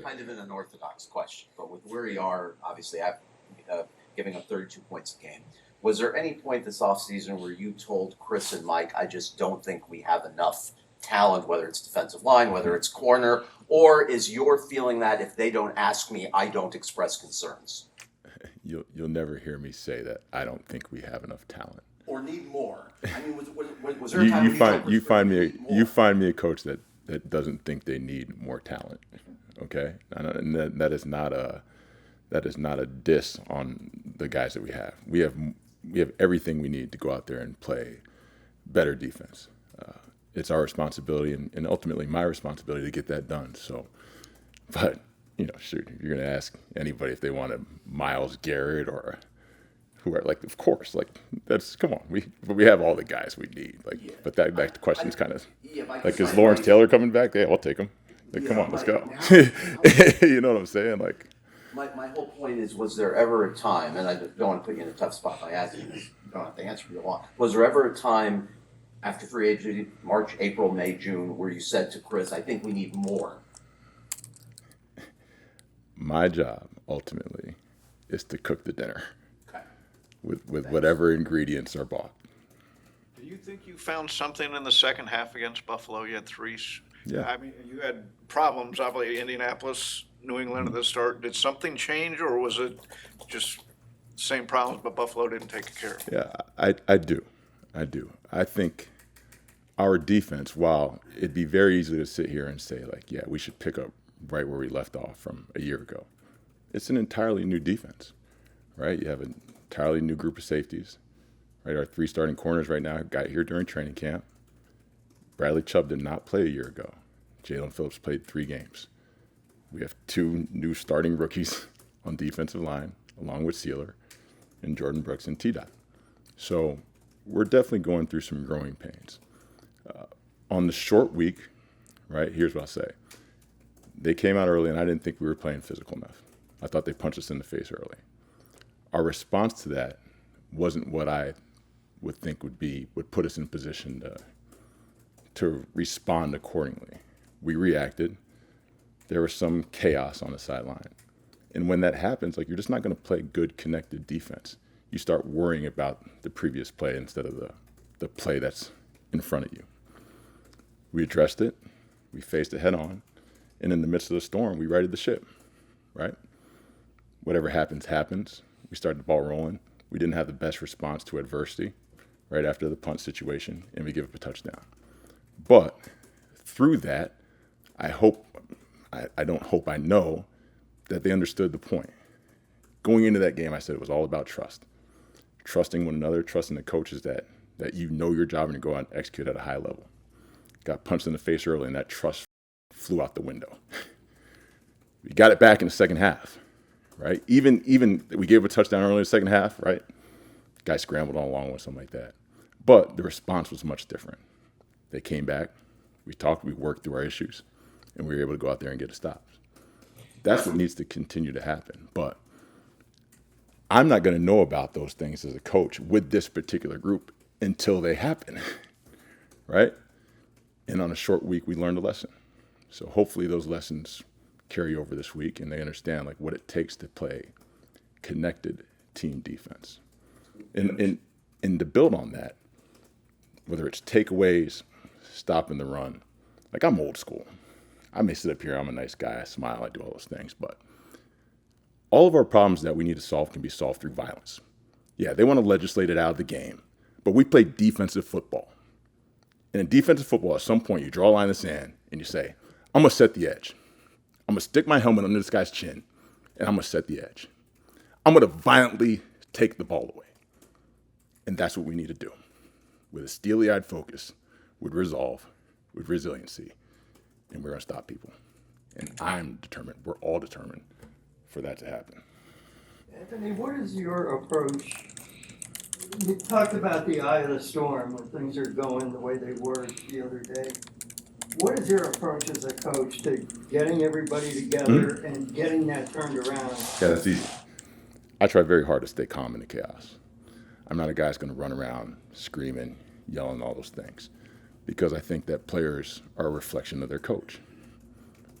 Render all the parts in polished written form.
kind of an unorthodox question, but with where you are, obviously, giving up 32 points a game. Was there any point this offseason where you told Chris and Mike, I just don't think we have enough talent, whether it's defensive line, whether it's corner, or is your feeling that if they don't ask me, I don't express concerns? You'll never hear me say that I don't think we have enough talent. Or need more? I mean, was there a time you find me a coach that doesn't think they need more talent, okay? And that is not a diss on the guys that we have. We have everything we need to go out there and play better defense. It's our responsibility and ultimately my responsibility to get that done. So, but shoot, you're gonna ask anybody if they want a Myles Garrett or who are like, of course, like that's come on. We have all the guys we need. But that question's kind of like, is Lawrence Taylor coming back? Yeah, I'll take him. Like, come on, let's go. You know what I'm saying? Like, my whole point is, was there ever a time, and I don't want to put you in a tough spot by asking this, you don't have to answer for you long. Was there ever a time after free agency, March, April, May, June, where you said to Chris, I think we need more? My job ultimately is to cook the dinner. With whatever ingredients are bought. Do you think you found something in the second half against Buffalo? You had three. Yeah. I mean, you had problems, obviously, Indianapolis, New England at the start. Did something change, or was it just same problems, but Buffalo didn't take care of? Yeah, I do. I think our defense, while it'd be very easy to sit here and say, like, yeah, we should pick up right where we left off from a year ago. It's an entirely new defense, right? You have an entirely new group of safeties, right? Our 3 starting corners right now got here during training camp. Bradley Chubb did not play a year ago. Jalen Phillips played 3 games. We have 2 new starting rookies on defensive line, along with Sealer and Jordan Brooks and T-Dot. So we're definitely going through some growing pains. On the short week, right, here's what I'll say. They came out early, and I didn't think we were playing physical enough. I thought they punched us in the face early. Our response to that wasn't what I would think would put us in position to respond accordingly. We reacted. There was some chaos on the sideline. And when that happens, like, you're just not going to play good connected defense. You start worrying about the previous play instead of the play that's in front of you. We addressed it. We faced it head on. And in the midst of the storm, we righted the ship, right? Whatever happens, happens. We started the ball rolling. We didn't have the best response to adversity right after the punt situation, and we give up a touchdown. But through that, I know that they understood the point. Going into that game, I said it was all about trust. Trusting one another, trusting the coaches that you know your job and you go out and execute at a high level. Got punched in the face early, and that trust flew out the window. We got it back in the second half. Right? Even we gave a touchdown early in the second half, right? Guy scrambled on along with something like that. But the response was much different. They came back, we talked, we worked through our issues, and we were able to go out there and get a stop. That's what needs to continue to happen. But I'm not going to know about those things as a coach with this particular group until they happen, right? And on a short week, we learned a lesson. So hopefully those lessons carry over this week, and they understand like what it takes to play connected team defense. And to build on that, whether it's takeaways, stopping the run, like I'm old school. I may sit up here, I'm a nice guy, I smile, I do all those things, but all of our problems that we need to solve can be solved through violence. Yeah, they want to legislate it out of the game, but we play defensive football. And in defensive football, at some point, you draw a line in the sand and you say, I'm going to set the edge. I'm going to stick my helmet under this guy's chin, and I'm going to set the edge. I'm going to violently take the ball away. And that's what we need to do. With a steely-eyed focus, with resolve, with resiliency, and we're going to stop people. And I'm determined, we're all determined for that to happen. Anthony, what is your approach? You talked about the eye of the storm when things are going the way they were the other day. What is your approach as a coach to getting everybody together and getting that turned around? Yeah, that's easy. I try very hard to stay calm in the chaos. I'm not a guy that's going to run around screaming, yelling, all those things, because I think that players are a reflection of their coach.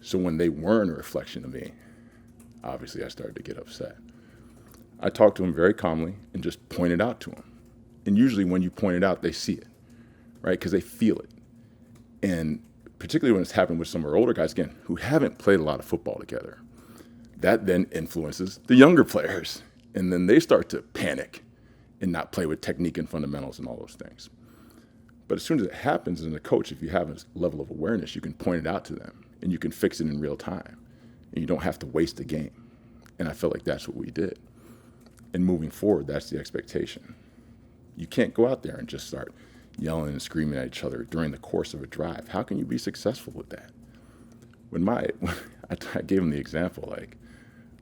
So when they weren't a reflection of me, obviously I started to get upset. I talked to them very calmly and just pointed out to them. And usually when you point it out, they see it, right? Because they feel it. And particularly when it's happened with some of our older guys, again, who haven't played a lot of football together, that then influences the younger players. And then they start to panic and not play with technique and fundamentals and all those things. But as soon as it happens, as a coach, if you have a level of awareness, you can point it out to them and you can fix it in real time. And you don't have to waste a game. And I felt like that's what we did. And moving forward, that's the expectation. You can't go out there and just start yelling and screaming at each other during the course of a drive. How can you be successful with that? I gave him the example, like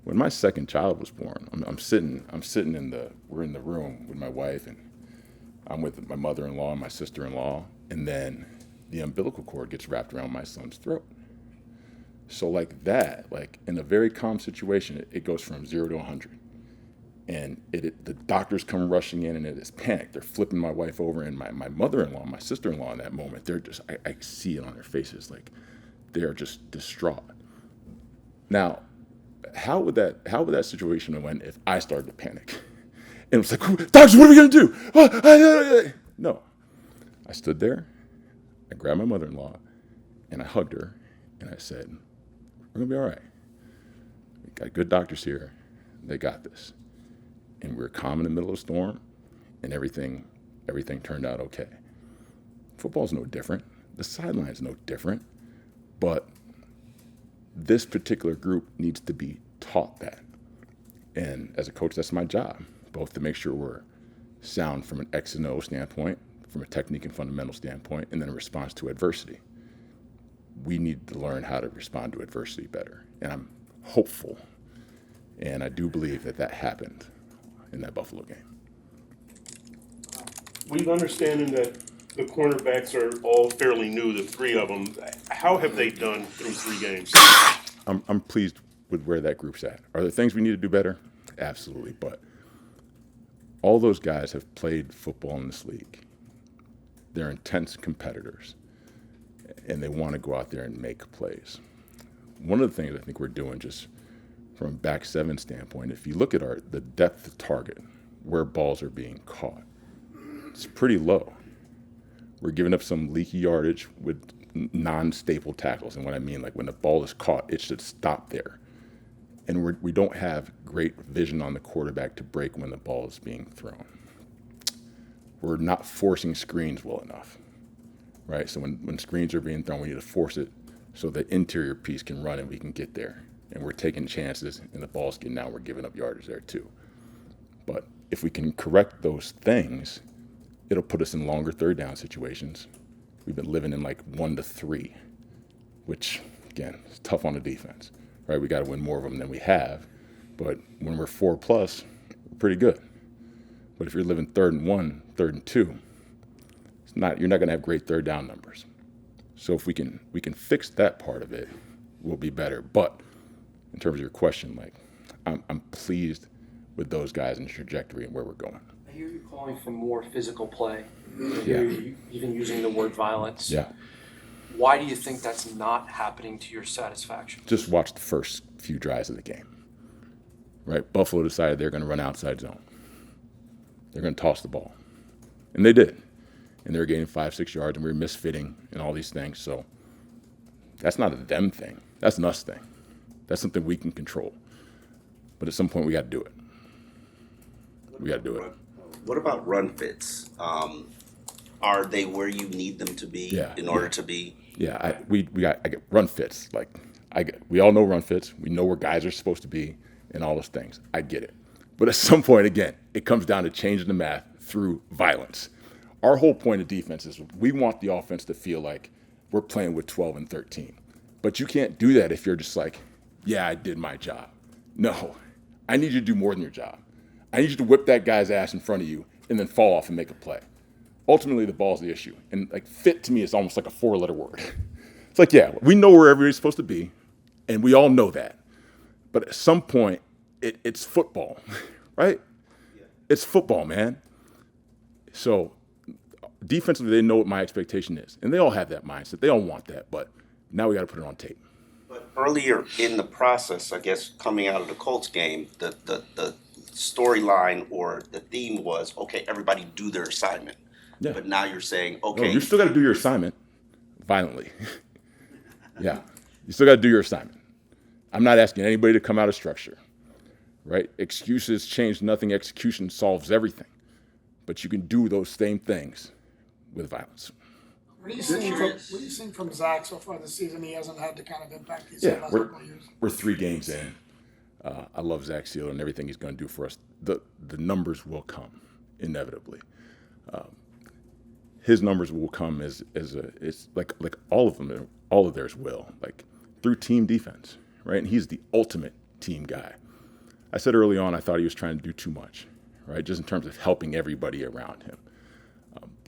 when my second child was born, we're in the room with my wife, and I'm with my mother-in-law and my sister-in-law, and then the umbilical cord gets wrapped around my son's throat. So like that, like in a very calm situation, it goes from 0 to 100. And the doctors come rushing in, and it is panic. They're flipping my wife over, and my mother-in-law, my sister-in-law in that moment, they're just, I see it on their faces, like they're just distraught. Now, how would that situation have went if I started to panic? And it was like, doctors, what are we gonna do? No, I stood there, I grabbed my mother-in-law, and I hugged her, and I said, we're gonna be all right. We got good doctors here, they got this. And we were calm in the middle of a storm, and everything turned out okay. Football's no different. The sideline's no different. But this particular group needs to be taught that. And as a coach, that's my job, both to make sure we're sound from an X and O standpoint, from a technique and fundamental standpoint, and then a response to adversity. We need to learn how to respond to adversity better. And I'm hopeful, and I do believe that happened in that Buffalo game. With understanding that the cornerbacks are all fairly new, the three of them, how have they done through 3 games? I'm pleased with where that group's at. Are there things we need to do better? Absolutely, but all those guys have played football in this league. They're intense competitors, and they want to go out there and make plays. One of the things I think we're doing, just from a back seven standpoint, if you look at the depth of target, where balls are being caught, it's pretty low. We're giving up some leaky yardage with non-staple tackles. And what I mean, like when the ball is caught, it should stop there. And we don't have great vision on the quarterback to break when the ball is being thrown. We're not forcing screens well enough, right? So when screens are being thrown, we need to force it so the interior piece can run and we can get there. And we're taking chances, and the ball's getting out, we're giving up yardage there too. But if we can correct those things, it'll put us in longer third down situations. We've been living in like 1 to 3, which, again, is tough on the defense, right? We got to win more of them than we have. But when we're 4+, we're pretty good. But if you're living 3rd and 1, 3rd and 2, you're not going to have great third down numbers. So if we can fix that part of it, we'll be better. But in terms of your question, like, I'm pleased with those guys and the trajectory and where we're going. I hear you calling for more physical play. I Yeah. hear you even using the word violence. Yeah. Why do you think that's not happening to your satisfaction? Just watch the first few drives of the game, right? Buffalo decided they're going to run outside zone. They're going to toss the ball. And they did. And they were gaining 5-6 yards, and we were misfitting and all these things. So that's not a them thing. That's an us thing. That's something we can control. But at some point, we got to do it. We got to do it. What about run fits? Are they where you need them to be in order to be? Yeah, I get run fits. Like we all know run fits. We know where guys are supposed to be and all those things. I get it. But at some point, again, it comes down to changing the math through violence. Our whole point of defense is we want the offense to feel like we're playing with 12 and 13. But you can't do that if you're just like, yeah, I did my job. No, I need you to do more than your job. I need you to whip that guy's ass in front of you and then fall off and make a play. Ultimately, the ball's the issue. And like fit to me is almost like a 4-letter word. It's like, yeah, we know where everybody's supposed to be, and we all know that. But at some point, it's football, right? Yeah. It's football, man. So defensively, they know what my expectation is. And they all have that mindset. They all want that. But now we got to put it on tape. But earlier in the process, I guess, coming out of the Colts game, the storyline or the theme was, okay, everybody do their assignment. Yeah. But now you're saying, No, okay, you still got to do your assignment violently. Yeah, you still got to do your assignment. I'm not asking anybody to come out of structure, right? Excuses change nothing. Execution solves everything. But you can do those same things with violence. What are you seeing from Zach so far this season? He hasn't had the kind of impact he's Yeah, had last couple of years. we're 3 games in. I love Zach Sealer and everything he's going to do for us. The numbers will come inevitably. His numbers will come as it's like all of them, all of theirs will, like through team defense, right? And he's the ultimate team guy. I said early on I thought he was trying to do too much, right? Just in terms of helping everybody around him.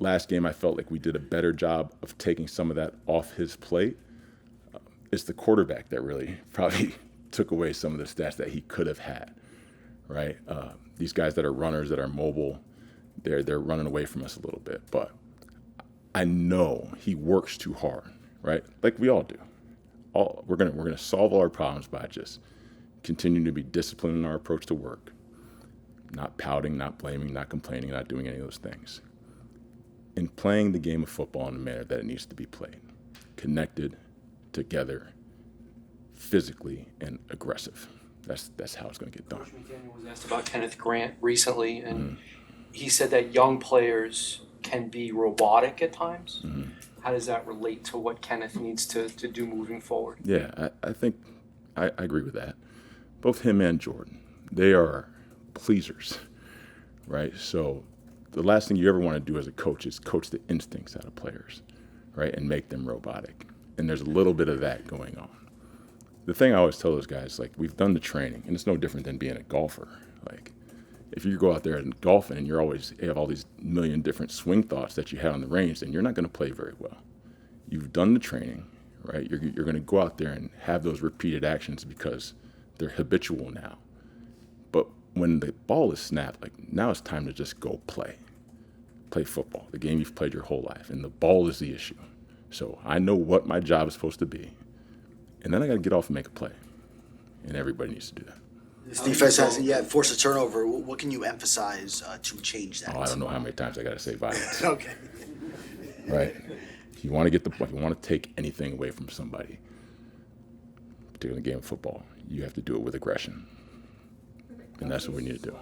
Last game I felt like we did a better job of taking some of that off his plate. It's the quarterback that really probably took away some of the stats that he could have had, right? These guys that are runners, that are mobile, they're running away from us a little bit. But I know he works too hard, right? Like we all do. We're gonna solve all our problems by just continuing to be disciplined in our approach to work, not pouting, not blaming, not complaining, not doing any of those things. And playing the game of football in the manner that it needs to be played, connected, together, physically, and aggressive. That's how it's going to get done. Coach McDaniel was asked about Kenneth Grant recently, and he said that young players can be robotic at times. How does that relate to what Kenneth needs to do moving forward? Yeah, I think I agree with that. Both him and Jordan, they are pleasers, right? So the last thing you ever want to do as a coach is coach the instincts out of players, right, and make them robotic. And there's a little bit of that going on. The thing I always tell those guys, like, we've done the training, and it's no different than being a golfer. Like, if you go out there and golfing and you have all these million different swing thoughts that you had on the range, then you're not going to play very well. You've done the training, right? You're going to go out there and have those repeated actions because they're habitual now. But when the ball is snapped, like, now it's time to just go play football, the game you've played your whole life, and the ball is the issue. So I know what my job is supposed to be, and then I got to get off and make a play, and everybody needs to do that. This defense has forced a turnover. What can you emphasize to change that? Oh, I don't know how many times I got to say violence. Okay. Right? If you want to take anything away from somebody, particularly in the game of football, you have to do it with aggression, and that's what we need to do.